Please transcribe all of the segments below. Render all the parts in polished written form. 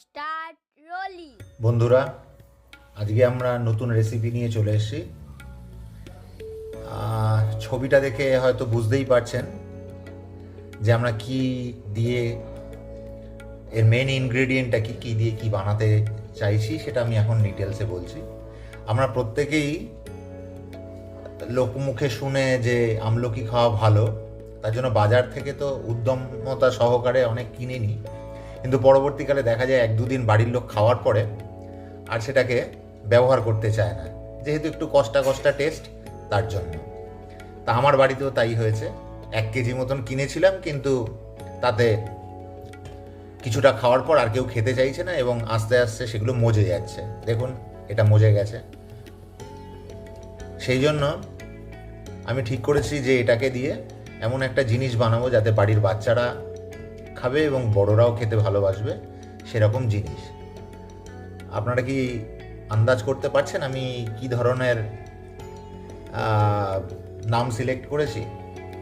Start rolling. বন্ধুরা, আজকে আমরা নতুন রেসিপি নিয়ে চলে এসেছি। ছবিটা দেখে হয়তো বুঝতেই পারছেন যে আমরা কি দিয়ে, এর মেন ইনগ্রেডিয়েন্টটা কি দিয়ে কি বানাতে চাইছি সেটা আমি এখন ডিটেলসে বলছি। আমরা প্রত্যেকেই লোকমুখে শুনে যে আমলকি খাওয়া ভালো, তার জন্য বাজার থেকে তো উদ্যমতা সহকারে অনেক কিনে নিই, কিন্তু পরবর্তীকালে দেখা যায় এক দুদিন বাড়ির লোক খাওয়ার পরে আর সেটাকে ব্যবহার করতে চায় না, যেহেতু একটু কষ্টা টেস্ট, তার জন্য। তা আমার বাড়িতেও তাই হয়েছে। 1 কেজি মতন কিনেছিলাম, কিন্তু তাতে কিছুটা খাওয়ার পর আর কেউ খেতে চাইছে না এবং আস্তে আস্তে সেগুলো মজে যাচ্ছে। দেখুন, এটা মজে গেছে। সেই জন্য আমি ঠিক করেছি যে এটাকে দিয়ে এমন একটা জিনিস বানাবো যাতে বাড়ির বাচ্চারা খাবে এবং বড়রাও খেতে ভালোবাসবে, সেরকম জিনিস। আপনারা কি আন্দাজ করতে পারছেন আমি কি ধরনের নাম সিলেক্ট করেছি?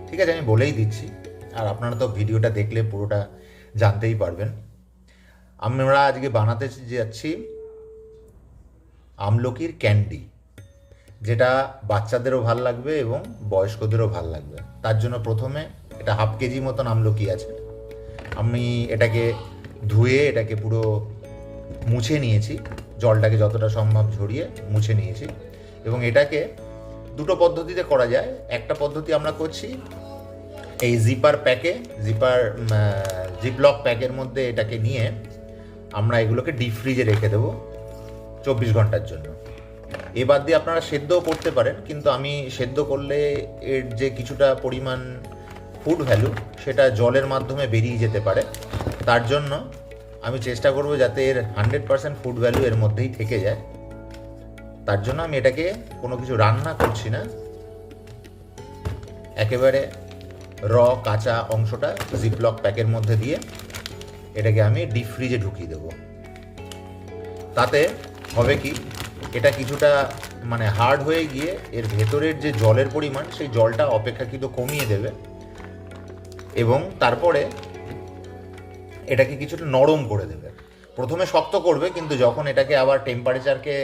ঠিক আছে, আমি বলেই দিচ্ছি, আর আপনারা তো ভিডিওটা দেখলে পুরোটা জানতেই পারবেন। আমরা আজকে বানাতে যাচ্ছি আমলকির ক্যান্ডি, যেটা বাচ্চাদেরও ভাল লাগবে এবং বয়স্কদেরও ভাল লাগবে। তার জন্য প্রথমে এটা 1/2 কেজি মতন আমলকি আছে। আমি এটাকে ধুয়ে এটাকে পুরো মুছে নিয়েছি, জলটাকে যতটা সম্ভব ঝরিয়ে মুছে নিয়েছি। এবং এটাকে দুটো পদ্ধতিতে করা যায়। একটা পদ্ধতি আমরা করছি এই জিপলক প্যাকের মধ্যে এটাকে নিয়ে আমরা এগুলোকে ডিপ ফ্রিজে রেখে দেবো 24 ঘন্টার জন্য। এবার দিয়ে আপনারা সেদ্ধও করতে পারেন, কিন্তু আমি সেদ্ধ করলে এর যে কিছুটা পরিমাণ ফুড ভ্যালু সেটা জলের মাধ্যমে বেরিয়ে যেতে পারে। তার জন্য আমি চেষ্টা করব যাতে এর 100% ফুড ভ্যালু এর মধ্যেই থেকে যায়। তার জন্য আমি এটাকে কোনো কিছু রান্না করছি না, একেবারে কাঁচা অংশটা জিপলক প্যাকের মধ্যে দিয়ে এটাকে আমি ডিপ ফ্রিজে ঢুকিয়ে দেবো। তাতে হবে কি, এটা কিছুটা হার্ড হয়ে গিয়ে এর ভেতরের যে জলের পরিমাণ সেই জলটা অপেক্ষাকৃত কমিয়ে দেবে এবং তারপরে এটাকে কিছুটা নরম করে দেবে। প্রথমে শক্ত করবে, কিন্তু যখন এটাকে আবার টেম্পারেচারকে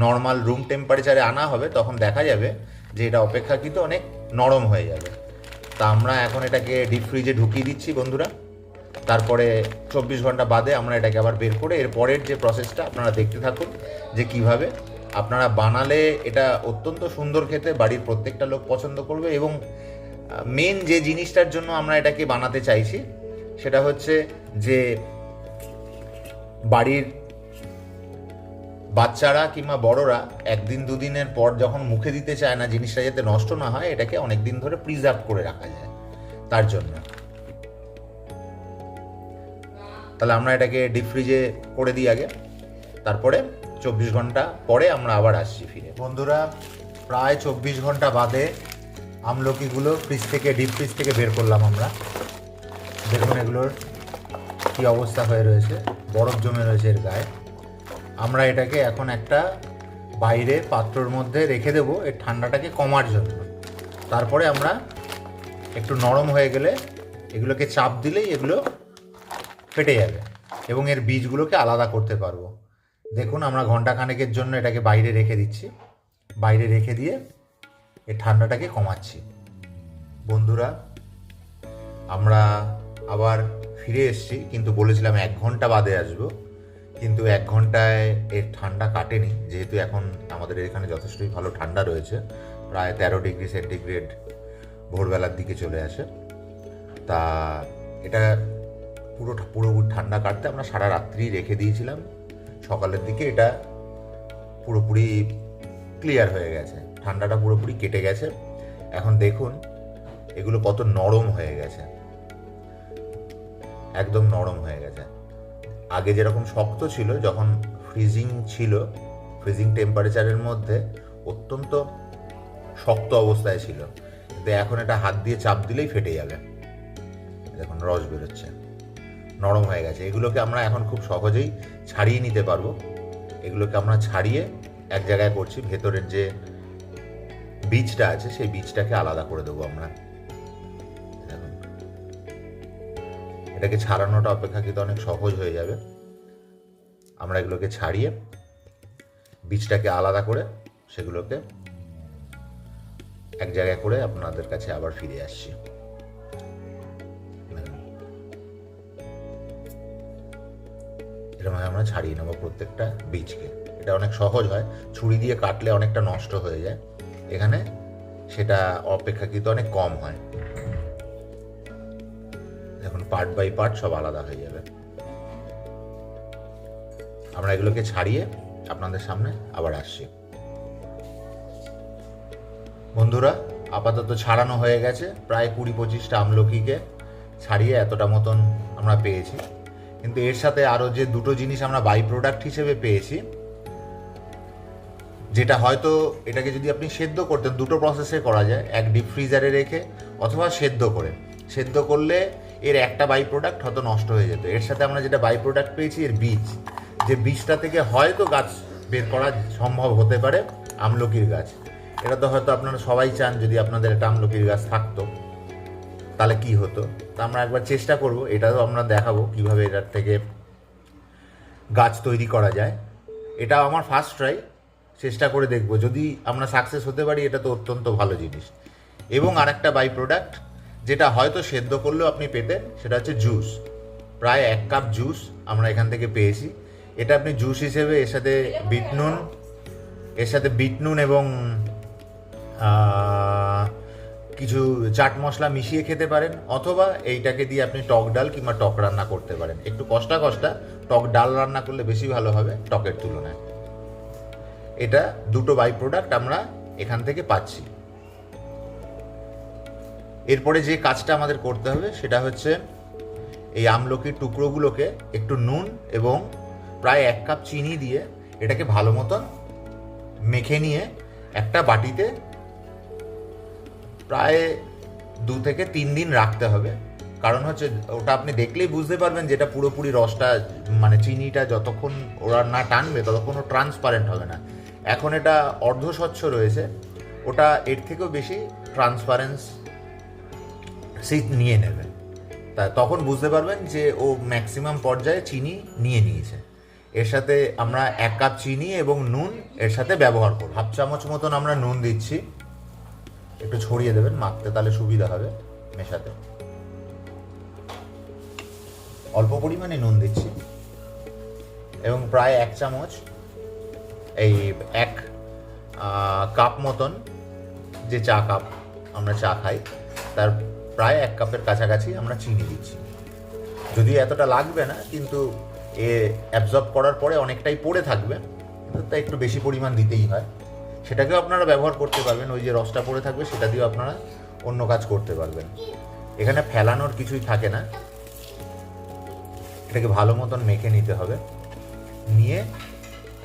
নর্মাল রুম টেম্পারেচারে আনা হবে তখন দেখা যাবে যে এটা অপেক্ষাকৃত অনেক নরম হয়ে যাবে। তা আমরা এখন এটাকে ডিপ ফ্রিজে ঢুকিয়ে দিচ্ছি বন্ধুরা। তারপরে 24 ঘন্টা বাদে আমরা এটাকে আবার বের করে এর পরের যে প্রসেসটা আপনারা দেখতে থাকুন, যে কিভাবে আপনারা বানালে এটা অত্যন্ত সুন্দর খেতে, বাড়ির প্রত্যেকটা লোক পছন্দ করবে। এবং মেন যে জিনিসটার জন্য আমরা এটাকে বানাতে চাইছি সেটা হচ্ছে যে বাড়ির বাচ্চারা কিংবা বড়রা একদিন দুদিনের পর যখন মুখে দিতে চায় না, জিনিসটা যাতে নষ্ট না হয়, এটাকে অনেক দিন ধরে প্রিজার্ভ করে রাখা যায়। তার জন্য তাহলে আমরা এটাকে ডিপ ফ্রিজে করে দিই আগে, তারপরে 24 ঘন্টা পরে আমরা আবার আসছি ফিরে। বন্ধুরা, প্রায় 24 ঘন্টা বাদে আমলকিগুলো ডিপ ফ্রিজ থেকে বের করলাম আমরা। দেখুন এগুলোর কী অবস্থা হয়ে রয়েছে, বরফ জমে রয়েছে এর গায়ে। আমরা এটাকে এখন একটা বাইরে পাত্রর মধ্যে রেখে দেবো এর ঠান্ডাটাকে কমার জন্য। তারপরে আমরা একটু নরম হয়ে গেলে এগুলোকে চাপ দিলেই এগুলো ফেটে যাবে এবং এর বীজগুলোকে আলাদা করতে পারবো। দেখুন, আমরা ঘন্টাখানেকের জন্য এটাকে বাইরে রেখে দিচ্ছি, বাইরে রেখে দিয়ে এর ঠান্ডাটাকে কমাচ্ছি। বন্ধুরা, আমরা আবার ফিরে এসেছি, কিন্তু বলেছিলাম 1 ঘন্টা বাদে আসবো, কিন্তু 1 ঘন্টায় এর ঠান্ডা কাটেনি, যেহেতু এখন আমাদের এখানে যথেষ্টই ভালো ঠান্ডা রয়েছে, প্রায় 13 ডিগ্রি সেন্টিগ্রেড ভোরবেলার দিকে চলে আসে। তা এটা পুরো ঠান্ডা কাটতে আমরা সারা রাত্রি রেখে দিয়েছিলাম। সকালের দিকে এটা পুরোপুরি ক্লিয়ার হয়ে গেছে, ঠান্ডাটা পুরোপুরি কেটে গেছে। এখন দেখুন এগুলো কত নরম হয়ে গেছে, একদম নরম হয়ে গেছে। আগে যেরকম শক্ত ছিল, যখন ফ্রিজিং টেম্পারেচারের মধ্যে অত্যন্ত শক্ত অবস্থায় ছিল, কিন্তু এখন এটা হাত দিয়ে চাপ দিলেই ফেটে যাবে। দেখুন রস বেরোচ্ছে, নরম হয়ে গেছে। এগুলোকে আমরা এখন খুব সহজেই ছাড়িয়ে নিতে পারবো। এগুলোকে আমরা ছাড়িয়ে এক জায়গায় করছি, ভেতরের যে বীজটা আছে সেই বীজটাকে আলাদা করে দেবো আমরা। দেখুন, এটাকে ছাড়ানোটা অপেক্ষাকৃত অনেক সহজ হয়ে যাবে। আমরা এগুলোকে ছাড়িয়ে বীজটাকে আলাদা করে সেগুলোকে এক জায়গায় করে আপনাদের কাছে আবার ফিরে আসছি। এরকম আমরা ছাড়িয়ে নেবো প্রত্যেকটা বীজকে। এটা অনেক সহজ হয়, ছুরি দিয়ে কাটলে অনেকটা নষ্ট হয়ে যায়, এখানে সেটা অপেক্ষাকৃত অনেক কম হয়। এখন পার্ট বাই পার্ট সব আলাদা হয়ে যাবে। আমরা এগুলোকে ছাড়িয়ে আপনাদের সামনে আবার আসছি। বন্ধুরা, আপাতত ছাড়ানো হয়ে গেছে প্রায় 20-25টা আমলকিকে ছাড়িয়ে এতটা মতন আমরা পেয়েছি। কিন্তু এর সাথে আরও যে দুটো জিনিস আমরা বাই প্রোডাক্ট হিসেবে পেয়েছি, যেটা হয়তো এটাকে যদি আপনি সেদ্ধ করতেন, দুটো প্রসেসে করা যায়, এক ডিপ ফ্রিজারে রেখে অথবা সেদ্ধ করে। সেদ্ধ করলে এর একটা বাই প্রোডাক্ট হয়তো নষ্ট হয়ে যেত। এর সাথে আমরা যেটা বাই প্রোডাক্ট পেয়েছি এর বীজ, যে বীজটা থেকে হয়তো গাছ বের করা সম্ভব হতে পারে, আমলকির গাছ। এটা তো হয়তো আপনারা সবাই চান যদি আপনাদের একটা আমলকির গাছ থাকতো তাহলে কি হতো। তা আমরা একবার চেষ্টা করব, এটাও আমরা দেখাবো কিভাবে এটার থেকে গাছ তৈরি করা যায়। এটা আমার ফার্স্ট ট্রাই, চেষ্টা করে দেখব, যদি আমরা সাকসেস হতে পারি এটা তো অত্যন্ত ভালো জিনিস। এবং আরেকটা বাই প্রোডাক্ট যেটা হয়তো সেদ্ধ করলেও আপনি পেতেন, সেটা হচ্ছে জুস। প্রায় 1 কাপ জুস আমরা এখান থেকে পেয়েছি। এটা আপনি জুস হিসেবে এর সাথে বিট নুন এবং কিছু চাট মশলা মিশিয়ে খেতে পারেন, অথবা এইটাকে দিয়ে আপনি টক ডাল কিংবা টক রান্না করতে পারেন। একটু কষ্টা টক ডাল রান্না করলে বেশি ভালো হবে টকের তুলনায়। এটা দুটো বাই প্রোডাক্ট আমরা এখান থেকে পাচ্ছি। এরপরে যে কাজটা আমাদের করতে হবে সেটা হচ্ছে এই আমলকির টুকরোগুলোকে একটু নুন এবং প্রায় 1 কাপ চিনি দিয়ে এটাকে ভালো মতন মেখে নিয়ে একটা বাটিতে প্রায় 2 থেকে 3 দিন রাখতে হবে। কারণ হচ্ছে ওটা আপনি দেখলেই বুঝতে পারবেন যেটা পুরোপুরি রসটা, মানে চিনিটা যতক্ষণ ওরা না টানবে ততক্ষণ ও ট্রান্সপারেন্ট হবে না। এখন এটা অর্ধস্বচ্ছ রয়েছে, ওটা এর থেকেও বেশি ট্রান্সপারেন্সি নিয়ে নেবে। তা তখন বুঝতে পারবেন যে ও ম্যাক্সিমাম পর্যায়ে চিনি নিয়ে নিয়েছে। এর সাথে আমরা 1 কাপ চিনি এবং নুন এর সাথে ব্যবহার করব। 1/2 চামচ মতন আমরা নুন দিচ্ছি, একটু ছড়িয়ে দেবেন মাখতে, তাহলে সুবিধা হবে মেশাতে। অল্প পরিমাণে নুন দিচ্ছি এবং প্রায় 1 চামচ, এই 1 কাপ মতন, যে চা কাপ আমরা চা খাই তার প্রায় 1 কাপের কাছাকাছি আমরা চিনি দিচ্ছি। যদিও এতটা লাগবে না, কিন্তু এ অ্যাবজর্ব করার পরে অনেকটাই পড়ে থাকবে, কিন্তু তাই একটু বেশি পরিমাণ দিতেই হয়। সেটাকেও আপনারা ব্যবহার করতে পারবেন, ওই যে রসটা পড়ে থাকবে সেটা দিয়েও আপনারা অন্য কাজ করতে পারবেন। এখানে ফেলানোর কিছুই থাকে না। এটাকে ভালো মতন মেখে নিতে হবে, নিয়ে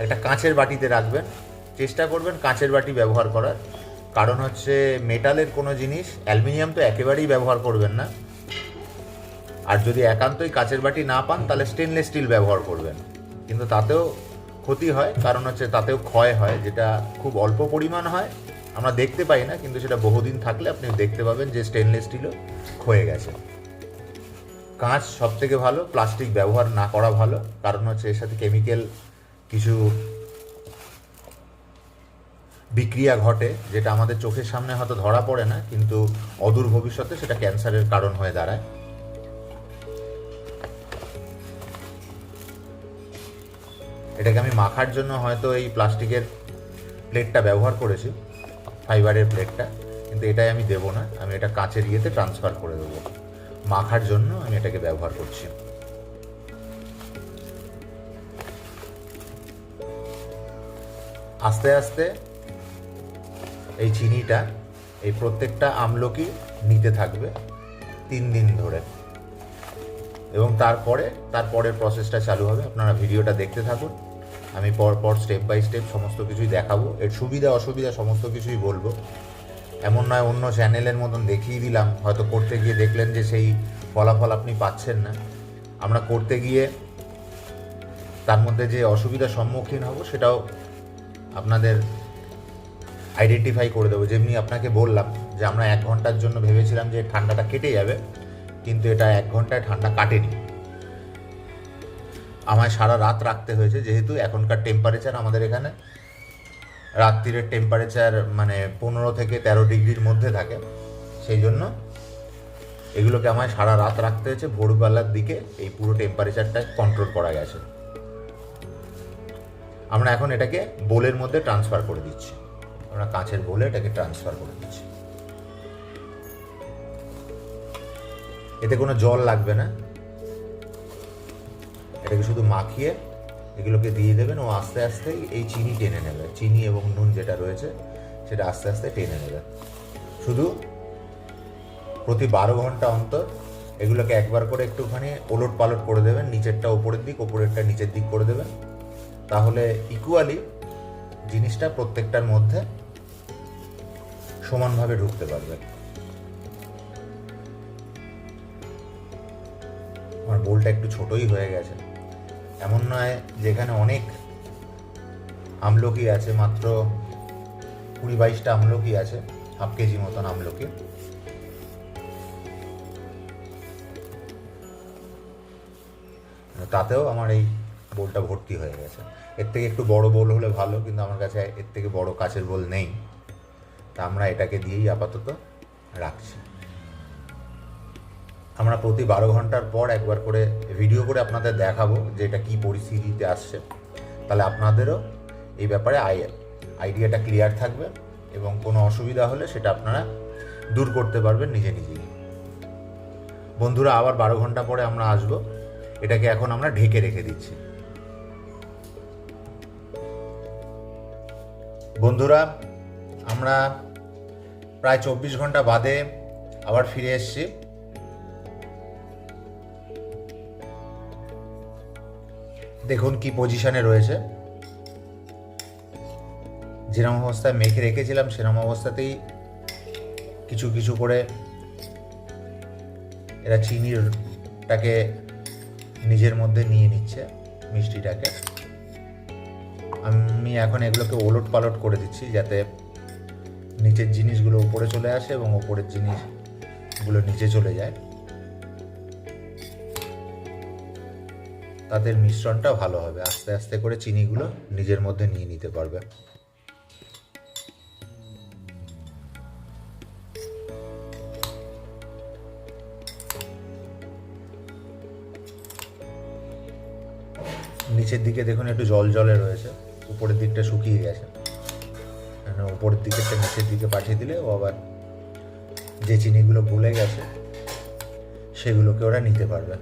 একটা কাঁচের বাটিতে রাখবেন। চেষ্টা করবেন কাঁচের বাটি ব্যবহার করার, কারণ হচ্ছে মেটালের কোনো জিনিস, অ্যালুমিনিয়াম তো একেবারেই ব্যবহার করবেন না। আর যদি একান্তই কাঁচের বাটি না পান তাহলে স্টেনলেস স্টিল ব্যবহার করবেন, কিন্তু তাতেও ক্ষতি হয়, কারণ হচ্ছে তাতেও ক্ষয় হয়, যেটা খুব অল্প পরিমাণ হয়, আমরা দেখতে পাই না, কিন্তু সেটা বহুদিন থাকলে আপনি দেখতে পাবেন যে স্টেনলেস স্টিলও ক্ষয়ে গেছে। কাঁচ সব থেকে ভালো, প্লাস্টিক ব্যবহার না করা ভালো, কারণ হচ্ছে এর সাথে কেমিক্যাল কিছু বিক্রিয়া ঘটে, যেটা আমাদের চোখের সামনে হয়তো ধরা পড়ে না, কিন্তু অদূর ভবিষ্যতে সেটা ক্যান্সারের কারণ হয়ে দাঁড়ায়। এটাকে আমি মাখার জন্য হয়তো এই প্লাস্টিকের প্লেটটা ব্যবহার করেছি, ফাইবারের প্লেটটা, কিন্তু এটাই আমি দেবো না, আমি এটা কাঁচের ইয়েতে ট্রান্সফার করে দেবো। মাখার জন্য আমি এটাকে ব্যবহার করছি। আস্তে আস্তে এই চিনিটা এই প্রত্যেকটা আমলকি নিতে থাকবে 3 দিন ধরে, এবং তারপরের প্রসেসটা চালু হবে। আপনারা ভিডিওটা দেখতে থাকুন, আমি পর স্টেপ বাই স্টেপ সমস্ত কিছুই দেখাবো, এর সুবিধা অসুবিধা সমস্ত কিছুই বলবো। এমন নয় অন্য চ্যানেলের মতন দেখিয়ে দিলাম, হয়তো করতে গিয়ে দেখলেন যে সেই ফলাফল আপনি পাচ্ছেন না। আমরা করতে গিয়ে তার মধ্যে যে অসুবিধার সম্মুখীন হব সেটাও আপনাদের আইডেন্টিফাই করে দেবো। যেমনি আপনাকে বললাম যে আমরা 1 ঘন্টার জন্য ভেবেছিলাম যে ঠান্ডাটা কেটে যাবে, কিন্তু এটা 1 ঘন্টায় ঠান্ডা কাটেনি। আমায় সারা রাত রাখতে হয়েছে, যেহেতু এখনকার টেম্পারেচার আমাদের এখানে রাত্রিরের টেম্পারেচার মানে 15 থেকে 13 ডিগ্রির মধ্যে থাকে, সেই জন্য এগুলোকে আমায় সারা রাত রাখতে হয়েছে। ভোরবেলার দিকে এই পুরো টেম্পারেচারটা কন্ট্রোল করা গেছে। আমরা এখন এটাকে বোলের মধ্যে ট্রান্সফার করে দিচ্ছি, আমরা কাঁচের বোলে এটাকে ট্রান্সফার করে দিচ্ছি। এতে কোনো জল লাগবে না, এটাকে শুধু মাখিয়ে এগুলোকে দিয়ে দেবেন, ও আস্তে আস্তে এই চিনি টেনে নেবে, চিনি এবং নুন যেটা রয়েছে সেটা আস্তে আস্তে টেনে নেবে। শুধু প্রতি 12 ঘন্টা অন্তর এগুলোকে একবার করে একটুখানি ওলট পালট করে দেবেন, নিচেরটা ওপরের দিক, ওপরেরটা নিচের দিক করে দেবেন, তাহলে ইকুয়ালি জিনিসটা প্রত্যেকটার মধ্যে সমানভাবে ঢুকতে পারবে। আমার বোলটা একটু ছোটই হয়ে গেছে, এমন নয় যেখানে অনেক আমলকি আছে, মাত্র 20-22টা আমলকি আছে, হাফ কেজি মতন আমলকি। তাতেও আমার এই বোলটা ভর্তি হয়ে গেছে। এর থেকে একটু বড় বোল হলে ভালো, কিন্তু আমার কাছে এর থেকে বড় কাচের বোল নেই, তা আমরা এটাকে দিয়েই আপাতত রাখছি। আমরা প্রতি 12 ঘন্টার পর একবার করে ভিডিও করে আপনাদের দেখাবো যে এটা কী পরিস্থিতিতে আসছে, তাহলে আপনাদেরও এই ব্যাপারে আইডিয়াটা ক্লিয়ার থাকবে এবং কোনো অসুবিধা হলে সেটা আপনারা দূর করতে পারবেন নিজে নিজেই। বন্ধুরা, আবার 12 ঘন্টা পরে আমরা আসবো, এটাকে এখন আমরা ঢেকে রেখে দিচ্ছি। বন্ধুরা, আমরা প্রায় 24 ঘন্টা বাদে আবার ফিরে এসেছি। দেখুন কি পজিশনে রয়েছে, যেরকম অবস্থায় মেখে রেখেছিলাম সেরকম অবস্থাতেই কিছু কিছু করে এরা চিনিটাকে নিজের মধ্যে নিয়ে নিচ্ছে, মিষ্টিটাকে। আমি এখন এগুলোকে ওলট পালট করে দিচ্ছি যাতে নিচের জিনিসগুলো উপরে চলে আসে এবং উপরের জিনিসগুলো নিচে চলে যায়, তাদের মিশ্রণটা ভালো হবে। আস্তে আস্তে করে চিনিগুলো নিজের মধ্যে নিয়ে নিতে পারবে। নিচের দিকে দেখুন একটু জল জলে রয়েছে, উপরের দিকটা শুকিয়ে গেছে। উপরের দিকেরটা নিচের দিকে পাঠিয়ে দিলে ও আবার যে চিনিগুলো গলে গেছে সেগুলোকে ওরা নিতে পারবে।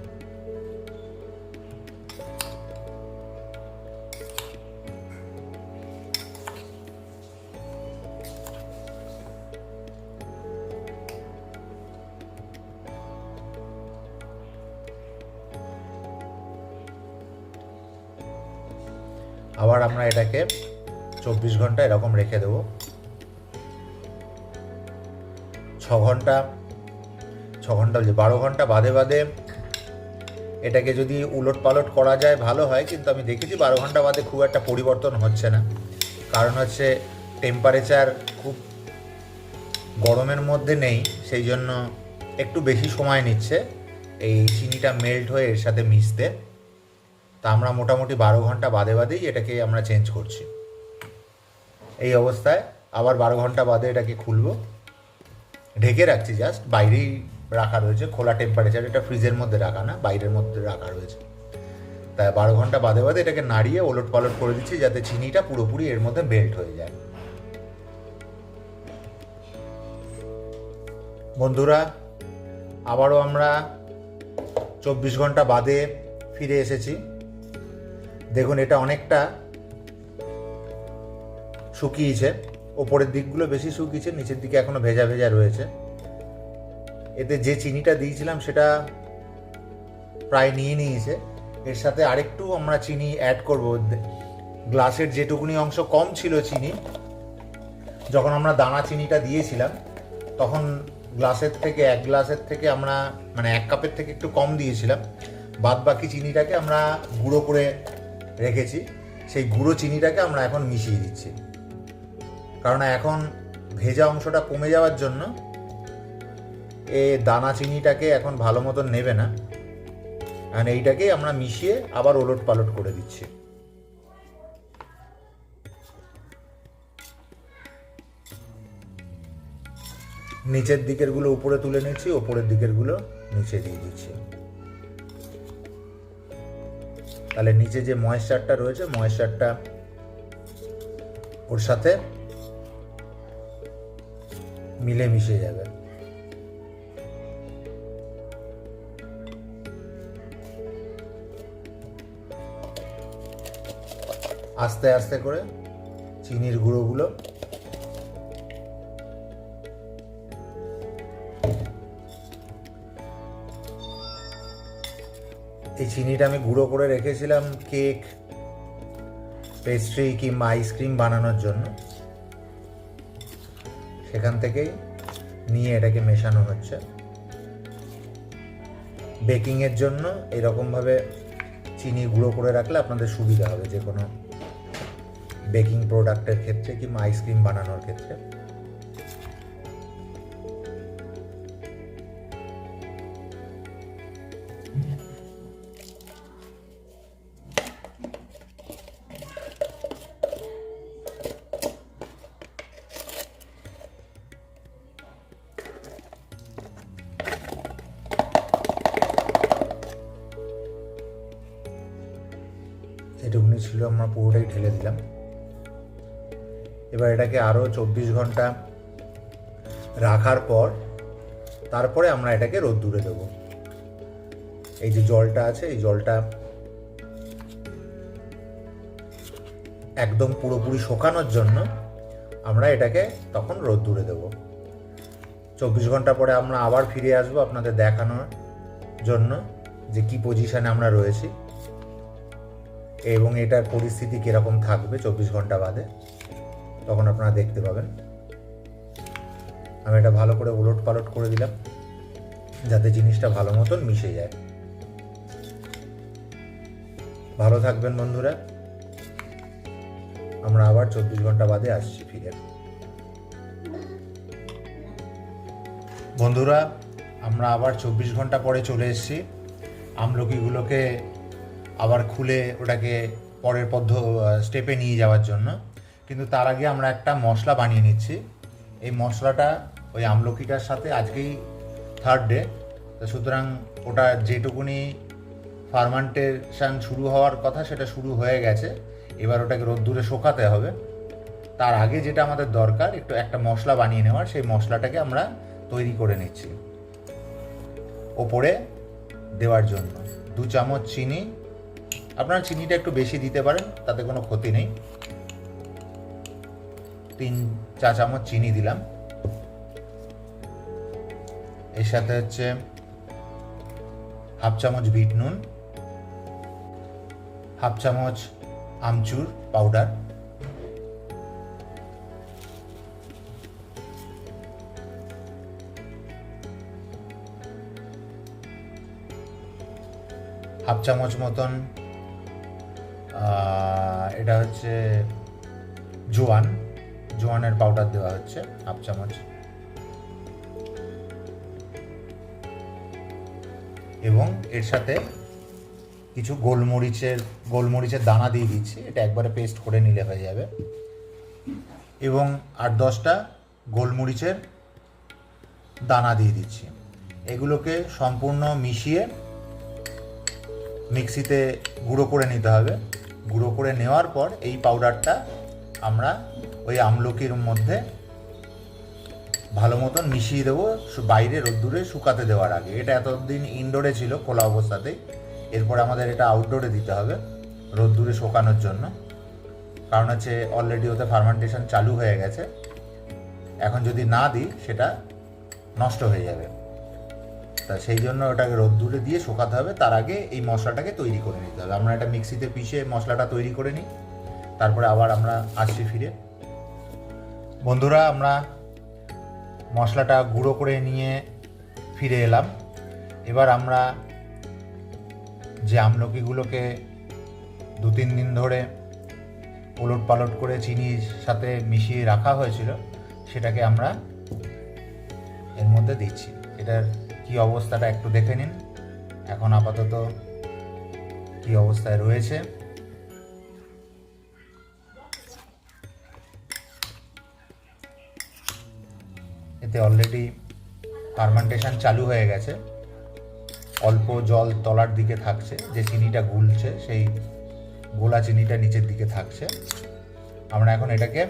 আবার আমরা এটাকে 24 ঘন্টা এরকম রেখে দেবো। 6 ঘন্টা 12 ঘন্টা বাদে বাদে এটাকে যদি উলট পালট করা যায় ভালো হয়, কিন্তু আমি দেখেছি 12 ঘন্টা বাদে খুব একটা পরিবর্তন হচ্ছে না। কারণ হচ্ছে টেম্পারেচার খুব গরমের মধ্যে নেই, সেই জন্য একটু বেশি সময় নিচ্ছে এই চিনিটা মেল্ট হয়ে এর সাথে মিশতে। তা আমরা মোটামুটি 12 ঘন্টা বাদে বাদেই এটাকে আমরা চেঞ্জ করছি। এই অবস্থায় আবার 12 ঘন্টা বাদে এটাকে খুলবো, ঢেকে রাখছি, জাস্ট বাইরেই রাখা রয়েছে, খোলা টেম্পারেচার, এটা ফ্রিজের মধ্যে রাখা না, বাইরের মধ্যে রাখা রয়েছে। তাই 12 ঘন্টা বাদে বাদে এটাকে নাড়িয়ে ওলট পালট করে দিচ্ছি যাতে চিনিটা পুরোপুরি এর মধ্যে মেল্ট হয়ে যায়। বন্ধুরা, আবারও আমরা 24 ঘন্টা বাদে ফিরে এসেছি। দেখুন এটা অনেকটা শুকিয়েছে, ওপরের দিকগুলো বেশি শুকিয়েছে, নিচের দিকে এখনো ভেজা ভেজা রয়েছে। এতে যে চিনিটা দিয়েছিলাম সেটা প্রায় নিয়ে নিয়েছে। এর সাথে আরেকটু আমরা চিনি অ্যাড করব। গ্লাসের যেটুকুনি অংশ কম ছিল চিনি, যখন আমরা দানা চিনিটা দিয়েছিলাম তখন গ্লাসের থেকে 1 গ্লাসের থেকে আমরা মানে 1 কাপের থেকে একটু কম দিয়েছিলাম। বাদ বাকি চিনিটাকে আমরা গুঁড়ো করে রেখেছি, সেই গুঁড়ো চিনিটাকে আমরা এখন মিশিয়ে দিচ্ছি। কারণ এখন ভেজা অংশটা কমে যাওয়ার জন্য দানা চিনিটাকে এখন ভালো মতন নেবে না, আর এইটাকেই আমরা মিশিয়ে আবার ওলট পালট করে দিচ্ছি। নিচের দিকেরগুলো উপরে তুলে নিচ্ছি, ওপরের দিকেরগুলো নিচে দিয়ে দিচ্ছি। তাহলে নিচে যে ময়েশ্চারটা রয়েছে, ময়েশ্চারটা ওর সাথে মিলে মিশে যাবে। আস্তে আস্তে করে চিনির গুঁড়োগুলো এই চিনিটা আমি গুঁড়ো করে রেখেছিলাম কেক, পেস্ট্রি কিংবা আইসক্রিম বানানোর জন্য, সেখান থেকেই নিয়ে এটাকে মেশানো হচ্ছে। বেকিংয়ের জন্য এরকমভাবে চিনি গুঁড়ো করে রাখলে আপনাদের সুবিধা হবে যে কোনো বেকিং প্রোডাক্টের ক্ষেত্রে কিংবা আইসক্রিম বানানোর ক্ষেত্রে। এটুকুনি ছিল, আমরা পুরোটাই ঢেলে দিলাম। এবার এটাকে আরও 24 ঘন্টা রাখার পর তারপরে আমরা এটাকে রোদ্দুরে দেব। এই যে জলটা আছে, এই জলটা একদম পুরোপুরি শুকানোর জন্য আমরা এটাকে তখন রোদ্দুরে দেব। 24 ঘন্টা পরে আমরা আবার ফিরে আসবো আপনাদের দেখানোর জন্য যে কি পজিশনে আমরা রয়েছি এবং এটার পরিস্থিতি কীরকম থাকবে 24 ঘন্টা বাদে, তখন আপনারা দেখতে পাবেন। আমি এটা ভালো করে ওলট পালট করে দিলাম যাতে জিনিসটা ভালো মতন মিশে যায়। ভালো থাকবেন বন্ধুরা, আমরা আবার 24 ঘন্টা বাদে আসছি ফিরে। বন্ধুরা, আমরা আবার 24 ঘন্টা পরে চলে এসেছি আমলকিগুলোকে আবার খুলে ওটাকে পরের স্টেপে নিয়ে যাওয়ার জন্য। কিন্তু তার আগে আমরা একটা মশলা বানিয়ে নিচ্ছি। এই মশলাটা ওই আমলকিটার সাথে, আজকেই 3rd ডে, তো সুতরাং ওটা যেটুকুনি ফার্মেন্টেশন শুরু হওয়ার কথা সেটা শুরু হয়ে গেছে। এবার ওটাকে রোদ্দুরে শুকাতে হবে। তার আগে যেটা আমাদের দরকার একটা মশলা বানিয়ে নেওয়ার, সেই মশলাটাকে আমরা তৈরি করে নিচ্ছি। ওপরে দেওয়ার জন্য 2 চামচ চিনি, আপনারা চিনিটা একটু বেশি দিতে পারেন, তাতে কোনো ক্ষতি নেই। 3 চা চামচ চিনি দিলাম। এর সাথে হচ্ছে 1/2 চামচ বিট নুন, 1/2 চামচ আমচুর পাউডার, 1/2 চামচ মতন এটা হচ্ছে জোয়ানের পাউডার দেওয়া হচ্ছে 1/2 চামচ, এবং এর সাথে কিছু গোলমরিচের দানা দিয়ে দিচ্ছি। এটা একবারে পেস্ট করে নিলে হয়ে যাবে। এবং 8-10টা গোলমরিচের দানা দিয়ে দিচ্ছি। এগুলোকে সম্পূর্ণ মিশিয়ে মিক্সিতে গুঁড়ো করে নিতে হবে। গুঁড়ো করে নেওয়ার পর এই পাউডারটা আমরা ওই আমলকির মধ্যে ভালো মতন মিশিয়ে দেবো, বাইরে রোদ্দুরে শুকাতে দেওয়ার আগে। এটা এতদিন ইনডোরে ছিল খোলা অবস্থাতেই, এরপর আমাদের এটা আউটডোরে দিতে হবে রোদ্দুরে শুকানোর জন্য। কারণ হচ্ছে অলরেডি ওতে ফার্মেন্টেশন চালু হয়ে গেছে, এখন যদি না দিই সেটা নষ্ট হয়ে যাবে। তা সেই জন্য ওটাকে রোদ্দুরে দিয়ে শুকাতে হবে। তার আগে এই মশলাটাকে তৈরি করে নিতে হবে। আমরা এটা মিক্সিতে পিষে মশলাটা তৈরি করে নিই, তারপরে আবার আমরা আসছি ফিরে। বন্ধুরা, আমরা মশলাটা গুঁড়ো করে নিয়ে ফিরে এলাম। এবার আমরা যে আমলকিগুলোকে 2-3 দিন ধরে ওলট পালট করে চিনির সাথে মিশিয়ে রাখা হয়েছিল, সেটাকে আমরা এর মধ্যে দিচ্ছি। এটার কি অবস্থাটা একটু দেখে নিন। এখন আপাতত কি অবস্থায় রয়েছে। এতে অলরেডি ফার্মেন্টেশন চালু হয়ে গেছে, অল্প জল তলার দিকে থাকছে, যে চিনিটা গুলছে সেই গোলা চিনিটা নিচের দিকে থাকছে। আমরা এখন এটাকে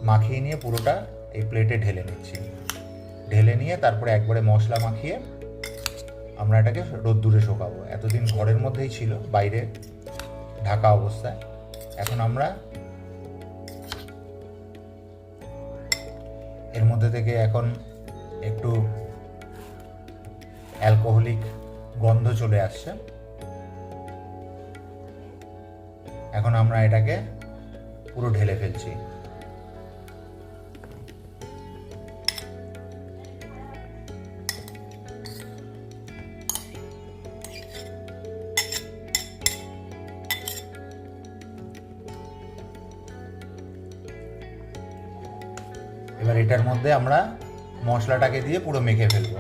মাখিয়ে নিয়ে পুরোটা এই প্লেটে ঢেলে নিচ্ছি। ঢেলে নিয়ে তারপরে একবারে মশলা মাখিয়ে আমরা এটাকে রোদ্দুরে শুকাবো। এতদিন ঘরের মধ্যেই ছিল, বাইরে ঢাকা অবস্থায়। এখন আমরা এর মধ্যে থেকে এখন একটু অ্যালকোহলিক গন্ধ চলে আসছে। এখন আমরা এটাকে পুরো ঢেলে ফেলছি। এবার এটার মধ্যে আমরা মশলাটাকে দিয়ে পুরো মেখে ফেলবো।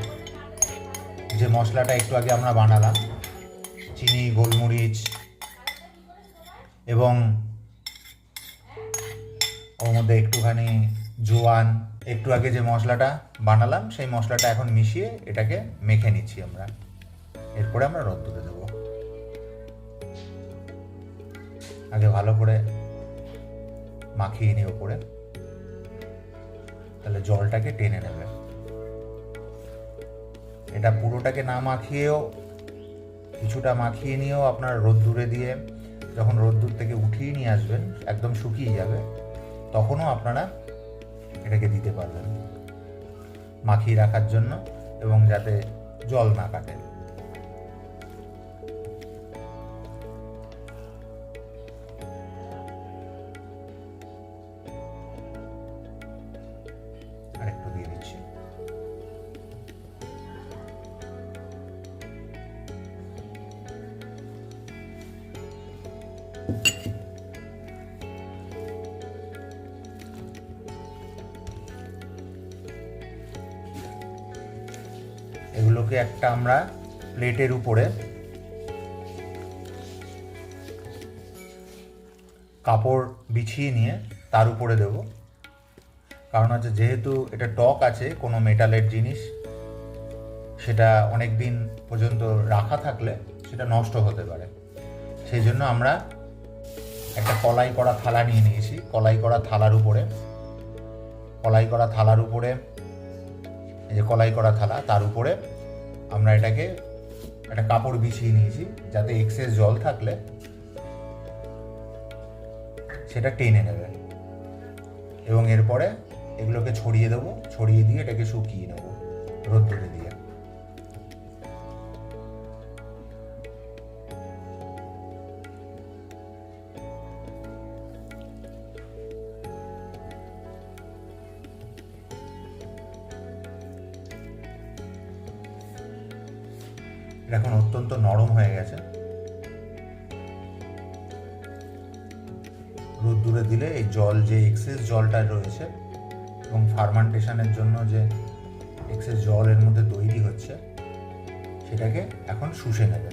যে মশলাটা একটু আগে আমরা বানালাম, চিনি, গোলমরিচ এবং ওর মধ্যে একটুখানি জোয়ান, একটু আগে যে মশলাটা বানালাম সেই মশলাটা এখন মিশিয়ে এটাকে মেখে নিচ্ছি আমরা। এরপরে আমরা রোদ্দুরে দেবো। আগে ভালো করে মাখিয়ে নিই ওপরে, তাহলে জলটাকে টেনে নেবে। এটা পুরোটাকে না মাখিয়েও, কিছুটা মাখিয়ে নিয়েও আপনার রোদ্দুরে দিয়ে যখন রোদ্দুর থেকে উঠিয়ে নিয়ে আসবেন, একদম শুকিয়ে যাবে, তখনও আপনারা এটাকে দিতে পারবেন মাখিয়ে রাখার জন্য, এবং যাতে জল না কাটে। আরেকটু দিয়ে দিচ্ছি। এগুলোকে একটা আমরা প্লেটের উপরে কাপড় বিছিয়ে নিয়ে তার উপরে দেব। কারণ হচ্ছে যেহেতু এটা টক আছে, কোনো মেটালের জিনিস সেটা অনেক দিন পর্যন্ত রাখা থাকলে সেটা নষ্ট হতে পারে। সেই জন্য আমরা একটা কলাই করা থালা নিয়ে নিয়েছি। কলাই করা থালার উপরে এই যে কলাই করা থালা, তার উপরে আমরা এটাকে একটা কাপড় বিছিয়ে নিয়েছি, যাতে এক্সেস জল থাকলে সেটা টেনে নেবে। এবং এরপরে এগুলোকে ছড়িয়ে দেবো, ছড়িয়ে দিয়ে এটাকে শুকিয়ে নেবো রোদ্দুরে দিয়ে। এখন অত্যন্ত নরম হয়ে গেছে। রোদ্দুরে দিলে এই জল, যে এক্সেস জলটা রয়েছে এবং ফার্মেন্টেশনের জন্য যে এক্সেস জল এর মধ্যে তৈরি হচ্ছে, সেটাকে এখন শুষে নেবে।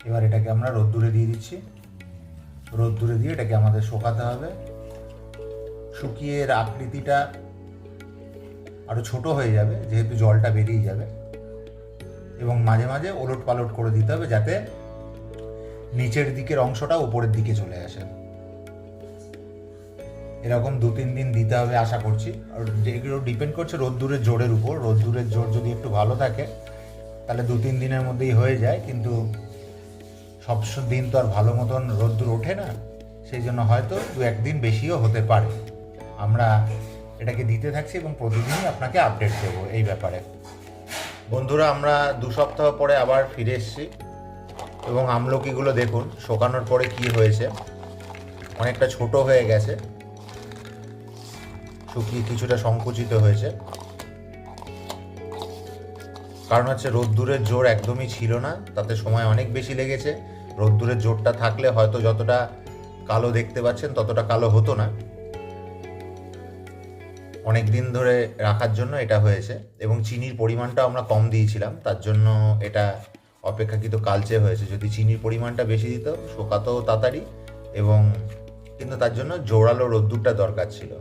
এবার এটাকে আমরা রোদ্দুরে দিয়ে দিচ্ছি। রোদ্দুরে দিয়ে এটাকে আমাদের শুকাতে হবে। শুকিয়ে এর আকৃতিটা আরো ছোট হয়ে যাবে, যেহেতু জলটা বেরিয়ে যাবে। এবং মাঝে মাঝে ওলট পালট করে দিতে হবে, যাতে নিচের দিকের অংশটা উপরের দিকে চলে আসে। এরকম 2-3 দিন দিতে হবে আশা করছি। আর যেগুলো ডিপেন্ড করছে রোদ্দুরের জোরের উপর। রোদ্দুরের জোর যদি একটু ভালো থাকে তাহলে 2-3 দিনের মধ্যেই হয়ে যায়, কিন্তু সব দিন তো আর ভালো মতন রোদ্দুর ওঠে না, সেই জন্য হয়তো 2-1 দিন বেশিও হতে পারে। আমরা এটাকে দিতে থাকছি এবং প্রতিদিনই আপনাকে আপডেট দেবো এই ব্যাপারে। বন্ধুরা, আমরা 2 সপ্তাহ পরে আবার ফিরে এসেছি এবং আমলকিগুলো দেখুন শোকানোর পরে কি হয়েছে। অনেকটা ছোট হয়ে গেছে, শুকিয়ে কিছুটা সংকুচিত হয়েছে। কারণ হচ্ছে রোদ্দুরের জোর একদমই ছিল না, তাতে সময় অনেক বেশি লেগেছে। রোদ্দুরের জোরটা থাকলে হয়তো যতটা কালো দেখতে পাচ্ছেন ততটা কালো হতো না। অনেক দিন ধরে রাখার জন্য এটা হয়েছে, এবং চিনির পরিমাণটা আমরা কম দিয়েছিলাম, তার জন্য এটা অপেক্ষাকৃত কালচে হয়েছে। যদি চিনির পরিমাণটা বেশি দিত শোকাতেও তাড়াতাড়ি, এবং কিন্তু তার জন্য জোরালো রোদ্দুরটা দরকার ছিল।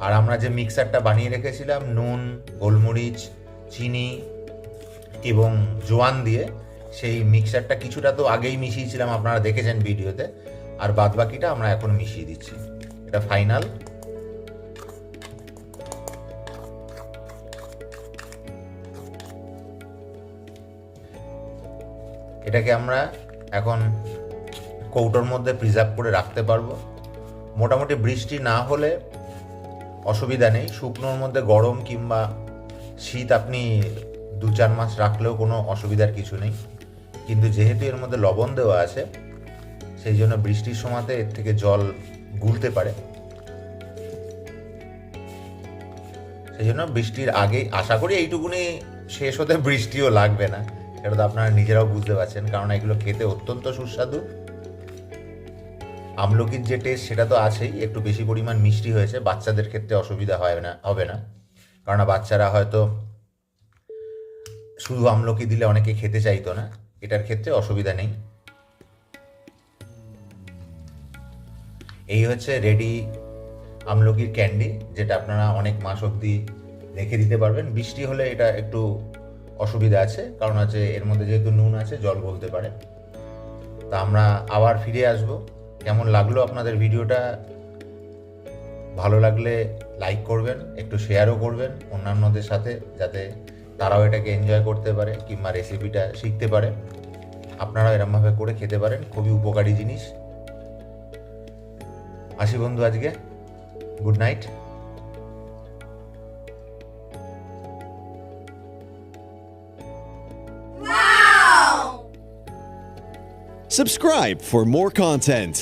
আর আমরা যে মিক্সারটা বানিয়ে রেখেছিলাম নুন, গোলমরিচ, চিনি এবং জোয়ান দিয়ে, সেই মিক্সারটা কিছুটা তো আগেই মিশিয়েছিলাম, আপনারা দেখেছেন ভিডিওতে, আর বাদবাকিটা আমরা এখন মিশিয়ে দিচ্ছি। এটা ফাইনাল। এটাকে আমরা এখন কৌটোর মধ্যে প্রিজার্ভ করে রাখতে পারবো। মোটামুটি বৃষ্টি না হলে অসুবিধা নেই, শুকনোর মধ্যে গরম কিংবা শীত আপনি 2-4 মাস রাখলেও কোনো অসুবিধার কিছু নেই। কিন্তু যেহেতু এর মধ্যে লবণ দেওয়া আছে, সেই জন্য বৃষ্টির সময়তে এর থেকে জল গুলতে পারে। সেই জন্য বৃষ্টির আগেই, আশা করি এইটুকুনি শেষ হতে বৃষ্টিও লাগবে না, এটা তো আপনারা নিজেরাও বুঝতে পারছেন, কারণ এগুলো খেতে অত্যন্ত সুস্বাদু। আমলকির যে টেস্ট সেটা তো আছেই, একটু বেশি পরিমাণ মিষ্টি হয়েছে, বাচ্চাদের ক্ষেত্রে অসুবিধা হবে না, কারণ বাচ্চারা হয়তো শুধু আমলকি দিলে অনেকে খেতে চাইতো না, এটার ক্ষেত্রে অসুবিধা নেই। এই হচ্ছে রেডি আমলকির ক্যান্ডি, যেটা আপনারা অনেক মাস অবধি রেখে দিতে পারবেন। বৃষ্টি হলে এটা একটু অসুবিধা আছে, কারণ আছে এর মধ্যে যেহেতু নুন আছে, জল গলতে পারে। তা আমরা আবার ফিরে আসব। কেমন লাগলো আপনাদের ভিডিওটা? ভালো লাগলে লাইক করবেন, একটু শেয়ারও করবেন অন্যান্যদের সাথে, যাতে তারাও এটাকে এনজয় করতে পারে কিংবা রেসিপিটা শিখতে পারে, আপনারাও এরমভাবে করে খেতে পারেন, খুবই উপকারী জিনিস। আসি বন্ধু, আজকে good night. Subscribe for more content.